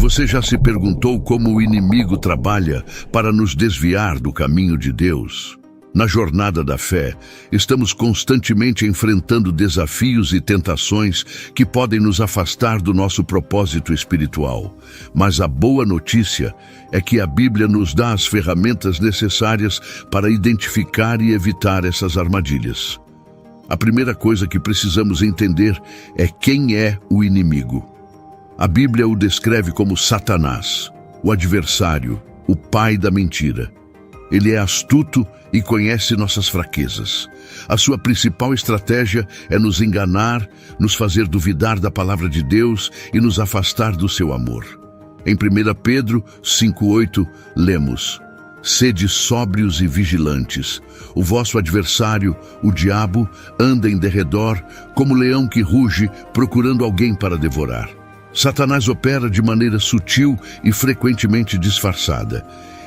Você já se perguntou como o inimigo trabalha para nos desviar do caminho de Deus? Na jornada da fé, estamos constantemente enfrentando desafios e tentações que podem nos afastar do nosso propósito espiritual. Mas a boa notícia é que a Bíblia nos dá as ferramentas necessárias para identificar e evitar essas armadilhas. A primeira coisa que precisamos entender é quem é o inimigo. A Bíblia o descreve como Satanás, o adversário, o pai da mentira. Ele é astuto e conhece nossas fraquezas. A sua principal estratégia é nos enganar, nos fazer duvidar da palavra de Deus e nos afastar do seu amor. Em 1 Pedro 5,8, lemos: Sede sóbrios e vigilantes. O vosso adversário, o diabo, anda em derredor como leão que ruge, procurando alguém para devorar. Satanás opera de maneira sutil e frequentemente disfarçada.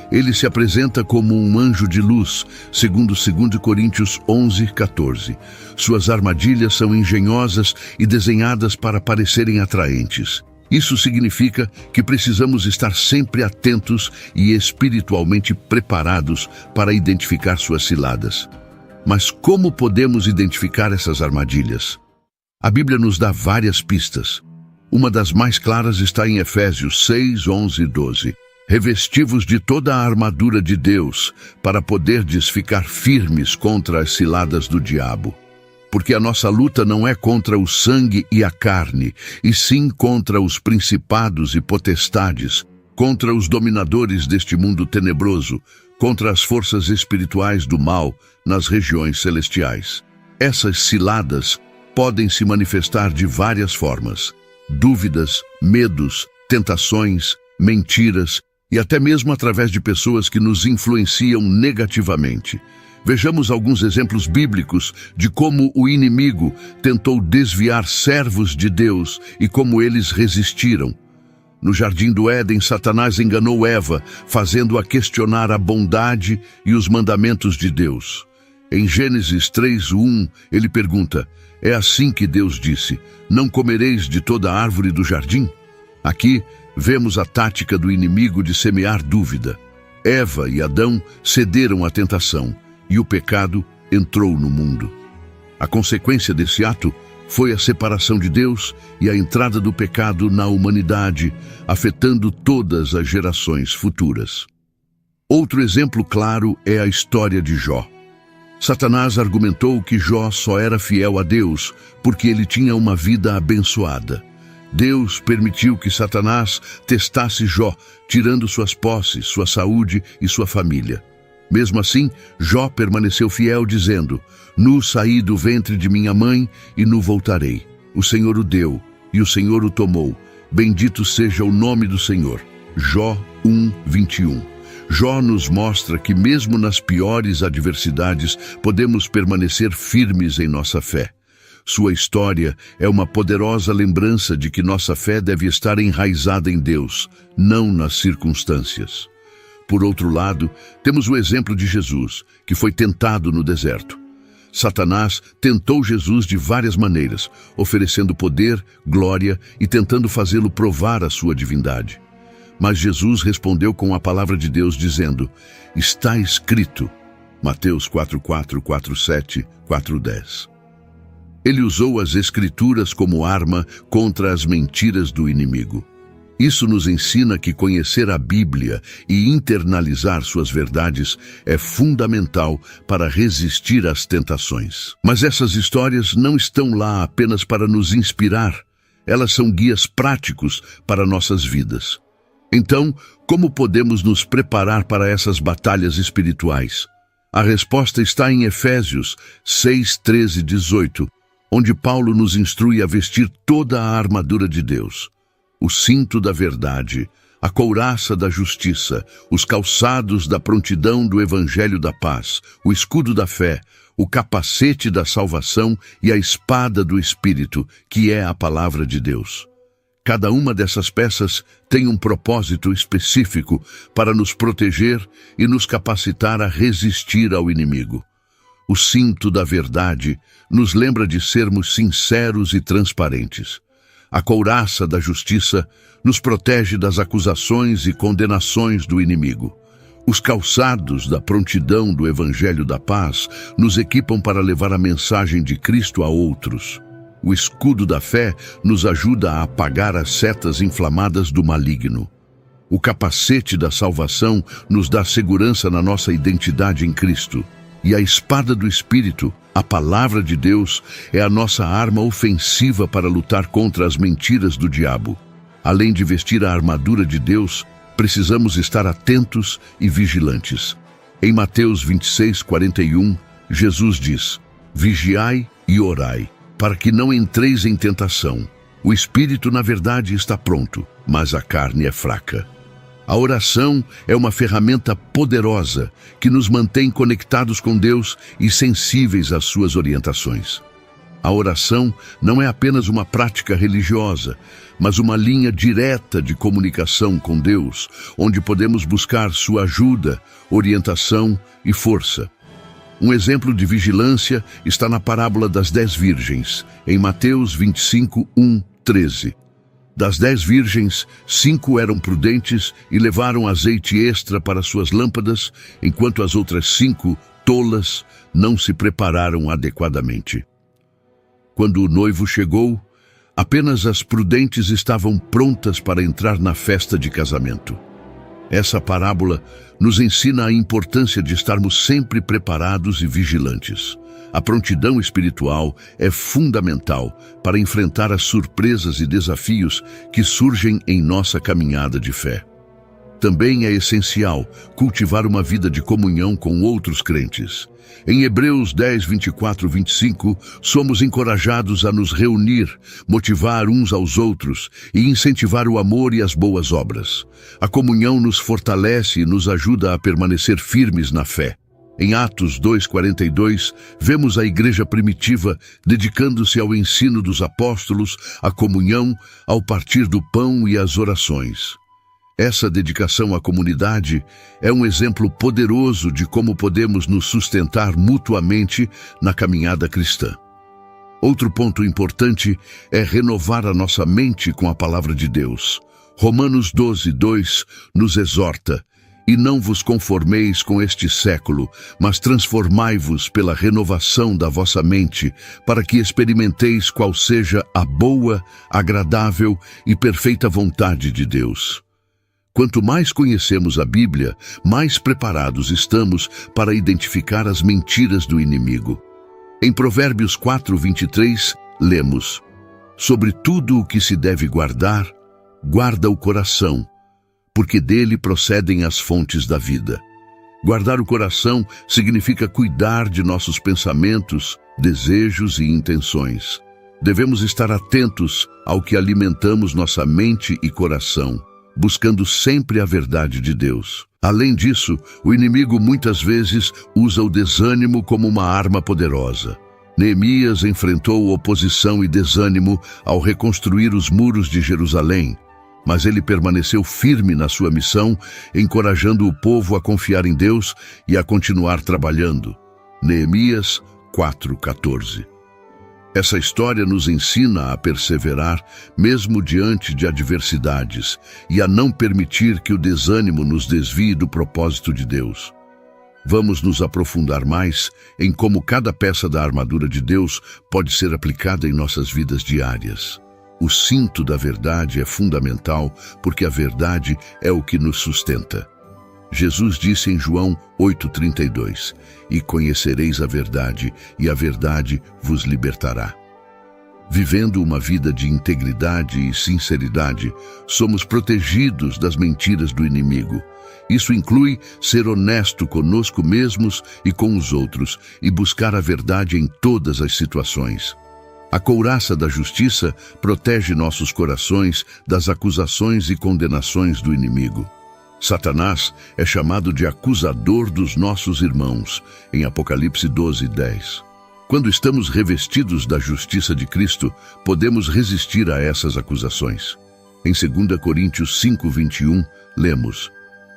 Ele se apresenta como um anjo de luz, segundo 2 Coríntios 11:14. Suas armadilhas são engenhosas e desenhadas para parecerem atraentes. Isso significa que precisamos estar sempre atentos e espiritualmente preparados para identificar suas ciladas. Mas como podemos identificar essas armadilhas? A Bíblia nos dá várias pistas. Uma das mais claras está em Efésios 6:11 e 12. Revesti-vos de toda a armadura de Deus, para poderdes ficar firmes contra as ciladas do diabo. Porque a nossa luta não é contra o sangue e a carne, e sim contra os principados e potestades, contra os dominadores deste mundo tenebroso, contra as forças espirituais do mal nas regiões celestiais. Essas ciladas podem se manifestar de várias formas: dúvidas, medos, tentações, mentiras, e até mesmo através de pessoas que nos influenciam negativamente. Vejamos alguns exemplos bíblicos de como o inimigo tentou desviar servos de Deus e como eles resistiram. No jardim do Éden, Satanás enganou Eva, fazendo-a questionar a bondade e os mandamentos de Deus. Em Gênesis 3:1, ele pergunta: É assim que Deus disse: Não comereis de toda a árvore do jardim? Aqui, vemos a tática do inimigo de semear dúvida. Eva e Adão cederam à tentação e o pecado entrou no mundo. A consequência desse ato foi a separação de Deus e a entrada do pecado na humanidade, afetando todas as gerações futuras. Outro exemplo claro é a história de Jó. Satanás argumentou que Jó só era fiel a Deus porque ele tinha uma vida abençoada. Deus permitiu que Satanás testasse Jó, tirando suas posses, sua saúde e sua família. Mesmo assim, Jó permaneceu fiel, dizendo: Nu saí do ventre de minha mãe e nu voltarei. O Senhor o deu e o Senhor o tomou. Bendito seja o nome do Senhor. Jó 1:21. Jó nos mostra que mesmo nas piores adversidades podemos permanecer firmes em nossa fé. Sua história é uma poderosa lembrança de que nossa fé deve estar enraizada em Deus, não nas circunstâncias. Por outro lado, temos o exemplo de Jesus, que foi tentado no deserto. Satanás tentou Jesus de várias maneiras, oferecendo poder, glória e tentando fazê-lo provar a sua divindade. Mas Jesus respondeu com a palavra de Deus, dizendo: Está escrito. Mateus 4:4, 4:7, 4:10. Ele usou as Escrituras como arma contra as mentiras do inimigo. Isso nos ensina que conhecer a Bíblia e internalizar suas verdades é fundamental para resistir às tentações. Mas essas histórias não estão lá apenas para nos inspirar. Elas são guias práticos para nossas vidas. Então, como podemos nos preparar para essas batalhas espirituais? A resposta está em Efésios 6:13 e 18, onde Paulo nos instrui a vestir toda a armadura de Deus: o cinto da verdade, a couraça da justiça, os calçados da prontidão do evangelho da paz, o escudo da fé, o capacete da salvação e a espada do Espírito, que é a palavra de Deus. Cada uma dessas peças tem um propósito específico para nos proteger e nos capacitar a resistir ao inimigo. O cinto da verdade nos lembra de sermos sinceros e transparentes. A couraça da justiça nos protege das acusações e condenações do inimigo. Os calçados da prontidão do Evangelho da Paz nos equipam para levar a mensagem de Cristo a outros. O escudo da fé nos ajuda a apagar as setas inflamadas do maligno. O capacete da salvação nos dá segurança na nossa identidade em Cristo. E a espada do Espírito, a palavra de Deus, é a nossa arma ofensiva para lutar contra as mentiras do diabo. Além de vestir a armadura de Deus, precisamos estar atentos e vigilantes. Em Mateus 26:41, Jesus diz: Vigiai e orai, para que não entreis em tentação. O espírito, na verdade, está pronto, mas a carne é fraca. A oração é uma ferramenta poderosa que nos mantém conectados com Deus e sensíveis às suas orientações. A oração não é apenas uma prática religiosa, mas uma linha direta de comunicação com Deus, onde podemos buscar sua ajuda, orientação e força. Um exemplo de vigilância está na parábola das 10 virgens, em Mateus 25:1-13. Das 10 virgens, 5 eram prudentes e levaram azeite extra para suas lâmpadas, enquanto as outras 5, tolas, não se prepararam adequadamente. Quando o noivo chegou, apenas as prudentes estavam prontas para entrar na festa de casamento. Essa parábola nos ensina a importância de estarmos sempre preparados e vigilantes. A prontidão espiritual é fundamental para enfrentar as surpresas e desafios que surgem em nossa caminhada de fé. Também é essencial cultivar uma vida de comunhão com outros crentes. Em Hebreus 10:24-25, somos encorajados a nos reunir, motivar uns aos outros e incentivar o amor e as boas obras. A comunhão nos fortalece e nos ajuda a permanecer firmes na fé. Em Atos 2:42, vemos a igreja primitiva dedicando-se ao ensino dos apóstolos, à comunhão, ao partir do pão e às orações. Essa dedicação à comunidade é um exemplo poderoso de como podemos nos sustentar mutuamente na caminhada cristã. Outro ponto importante é renovar a nossa mente com a palavra de Deus. Romanos 12:2 nos exorta: E não vos conformeis com este século, mas transformai-vos pela renovação da vossa mente, para que experimenteis qual seja a boa, agradável e perfeita vontade de Deus. Quanto mais conhecemos a Bíblia, mais preparados estamos para identificar as mentiras do inimigo. Em Provérbios 4:23, lemos: Sobre tudo o que se deve guardar, guarda o coração, porque dele procedem as fontes da vida. Guardar o coração significa cuidar de nossos pensamentos, desejos e intenções. Devemos estar atentos ao que alimentamos nossa mente e coração, buscando sempre a verdade de Deus. Além disso, o inimigo muitas vezes usa o desânimo como uma arma poderosa. Neemias enfrentou oposição e desânimo ao reconstruir os muros de Jerusalém, mas ele permaneceu firme na sua missão, encorajando o povo a confiar em Deus e a continuar trabalhando. Neemias 4:14. Essa história nos ensina a perseverar, mesmo diante de adversidades, e a não permitir que o desânimo nos desvie do propósito de Deus. Vamos nos aprofundar mais em como cada peça da armadura de Deus pode ser aplicada em nossas vidas diárias. O cinto da verdade é fundamental, porque a verdade é o que nos sustenta. Jesus disse em João 8:32, E conhecereis a verdade, e a verdade vos libertará. Vivendo uma vida de integridade e sinceridade, somos protegidos das mentiras do inimigo. Isso inclui ser honesto conosco mesmos e com os outros, e buscar a verdade em todas as situações. A couraça da justiça protege nossos corações das acusações e condenações do inimigo. Satanás é chamado de acusador dos nossos irmãos, em Apocalipse 12:10. Quando estamos revestidos da justiça de Cristo, podemos resistir a essas acusações. Em 2 Coríntios 5:21, lemos: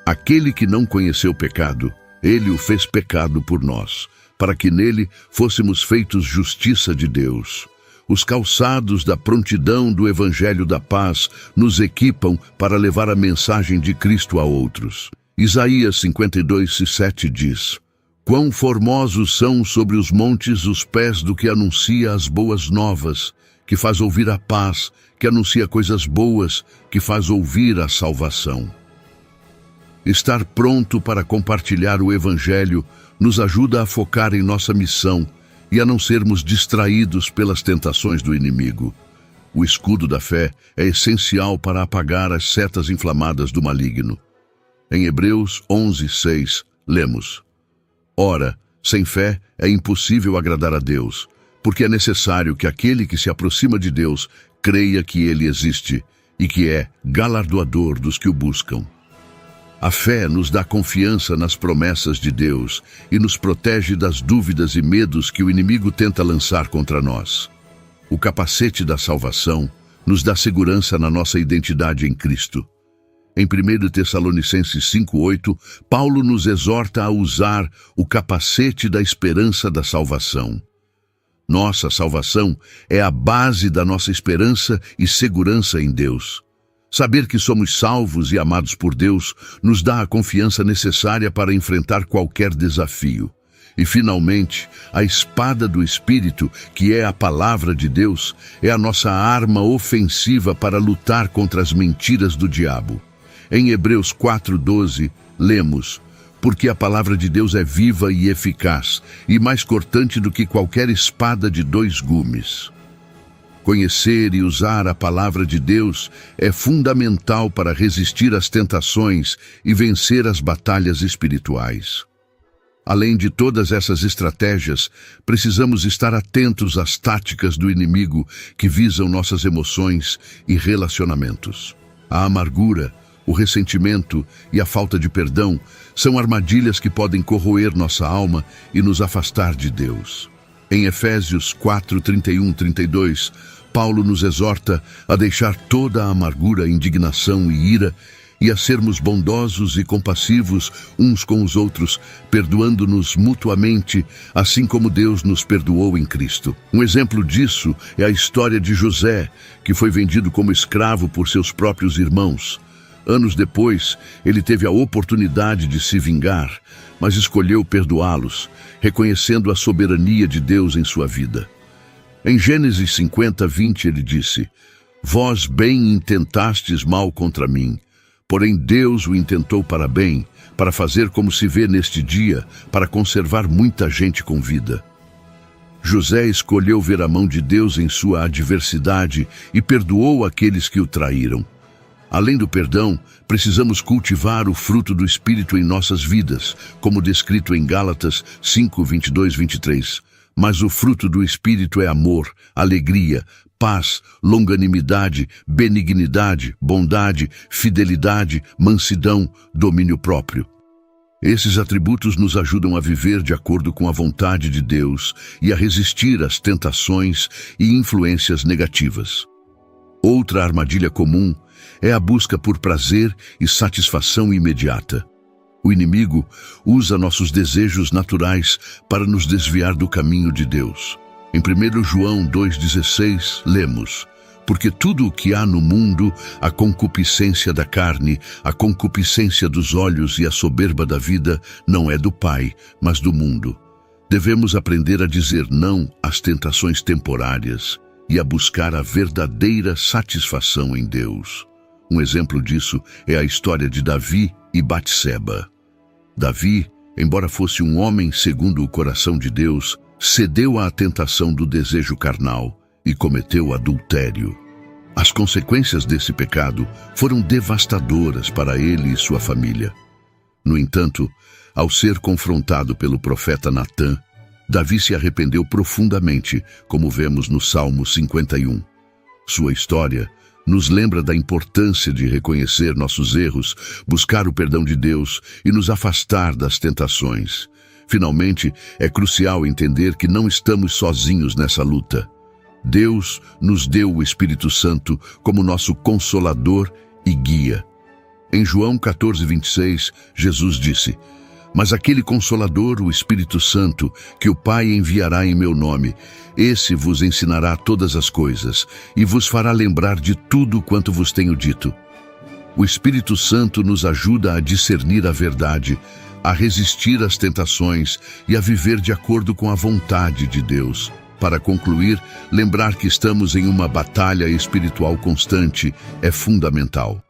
Aquele que não conheceu pecado, ele o fez pecado por nós, para que nele fôssemos feitos justiça de Deus. Os calçados da prontidão do Evangelho da Paz nos equipam para levar a mensagem de Cristo a outros. Isaías 52:7 diz: Quão formosos são sobre os montes os pés do que anuncia as boas novas, que faz ouvir a paz, que anuncia coisas boas, que faz ouvir a salvação. Estar pronto para compartilhar o Evangelho nos ajuda a focar em nossa missão e a não sermos distraídos pelas tentações do inimigo. O escudo da fé é essencial para apagar as setas inflamadas do maligno. Em Hebreus 11:6, lemos: Ora, sem fé é impossível agradar a Deus, porque é necessário que aquele que se aproxima de Deus creia que Ele existe e que é galardoador dos que o buscam. A fé nos dá confiança nas promessas de Deus e nos protege das dúvidas e medos que o inimigo tenta lançar contra nós. O capacete da salvação nos dá segurança na nossa identidade em Cristo. Em 1 Tessalonicenses 5:8, Paulo nos exorta a usar o capacete da esperança da salvação. Nossa salvação é a base da nossa esperança e segurança em Deus. Saber que somos salvos e amados por Deus nos dá a confiança necessária para enfrentar qualquer desafio. E, finalmente, a espada do Espírito, que é a palavra de Deus, é a nossa arma ofensiva para lutar contra as mentiras do diabo. Em Hebreus 4:12, lemos: Porque a palavra de Deus é viva e eficaz, e mais cortante do que qualquer espada de 2 gumes. Conhecer e usar a palavra de Deus é fundamental para resistir às tentações e vencer as batalhas espirituais. Além de todas essas estratégias, precisamos estar atentos às táticas do inimigo que visam nossas emoções e relacionamentos. A amargura, o ressentimento e a falta de perdão são armadilhas que podem corroer nossa alma e nos afastar de Deus. Em Efésios 4:31-32, Paulo nos exorta a deixar toda a amargura, indignação e ira e a sermos bondosos e compassivos uns com os outros, perdoando-nos mutuamente, assim como Deus nos perdoou em Cristo. Um exemplo disso é a história de José, que foi vendido como escravo por seus próprios irmãos. Anos depois, ele teve a oportunidade de se vingar, mas escolheu perdoá-los, reconhecendo a soberania de Deus em sua vida. Em Gênesis 50:20 ele disse: Vós bem intentastes mal contra mim, porém Deus o intentou para bem, para fazer como se vê neste dia, para conservar muita gente com vida. José escolheu ver a mão de Deus em sua adversidade e perdoou aqueles que o traíram. Além do perdão, precisamos cultivar o fruto do Espírito em nossas vidas, como descrito em Gálatas 5:22-23. Mas o fruto do Espírito é amor, alegria, paz, longanimidade, benignidade, bondade, fidelidade, mansidão, domínio próprio. Esses atributos nos ajudam a viver de acordo com a vontade de Deus e a resistir às tentações e influências negativas. Outra armadilha comum é a busca por prazer e satisfação imediata. O inimigo usa nossos desejos naturais para nos desviar do caminho de Deus. Em 1 João 2,16, lemos: Porque tudo o que há no mundo, a concupiscência da carne, a concupiscência dos olhos e a soberba da vida, não é do Pai, mas do mundo. Devemos aprender a dizer não às tentações temporárias e a buscar a verdadeira satisfação em Deus. Um exemplo disso é a história de Davi e Batseba. Davi, embora fosse um homem segundo o coração de Deus, cedeu à tentação do desejo carnal e cometeu adultério. As consequências desse pecado foram devastadoras para ele e sua família. No entanto, ao ser confrontado pelo profeta Natã, Davi se arrependeu profundamente, como vemos no Salmo 51. Sua história nos lembra da importância de reconhecer nossos erros, buscar o perdão de Deus e nos afastar das tentações. Finalmente, é crucial entender que não estamos sozinhos nessa luta. Deus nos deu o Espírito Santo como nosso consolador e guia. Em João 14:26, Jesus disse: Mas aquele Consolador, o Espírito Santo, que o Pai enviará em meu nome, esse vos ensinará todas as coisas e vos fará lembrar de tudo quanto vos tenho dito. O Espírito Santo nos ajuda a discernir a verdade, a resistir às tentações e a viver de acordo com a vontade de Deus. Para concluir, lembrar que estamos em uma batalha espiritual constante é fundamental.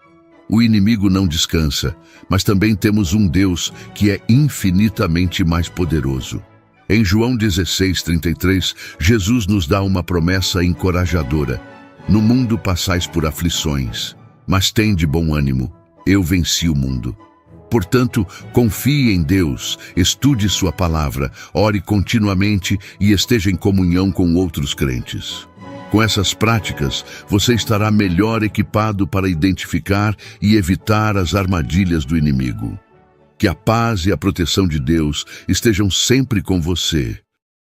O inimigo não descansa, mas também temos um Deus que é infinitamente mais poderoso. Em João 16:33, Jesus nos dá uma promessa encorajadora. No mundo passais por aflições, mas tende bom ânimo, eu venci o mundo. Portanto, confie em Deus, estude sua palavra, ore continuamente e esteja em comunhão com outros crentes. Com essas práticas, você estará melhor equipado para identificar e evitar as armadilhas do inimigo. Que a paz e a proteção de Deus estejam sempre com você.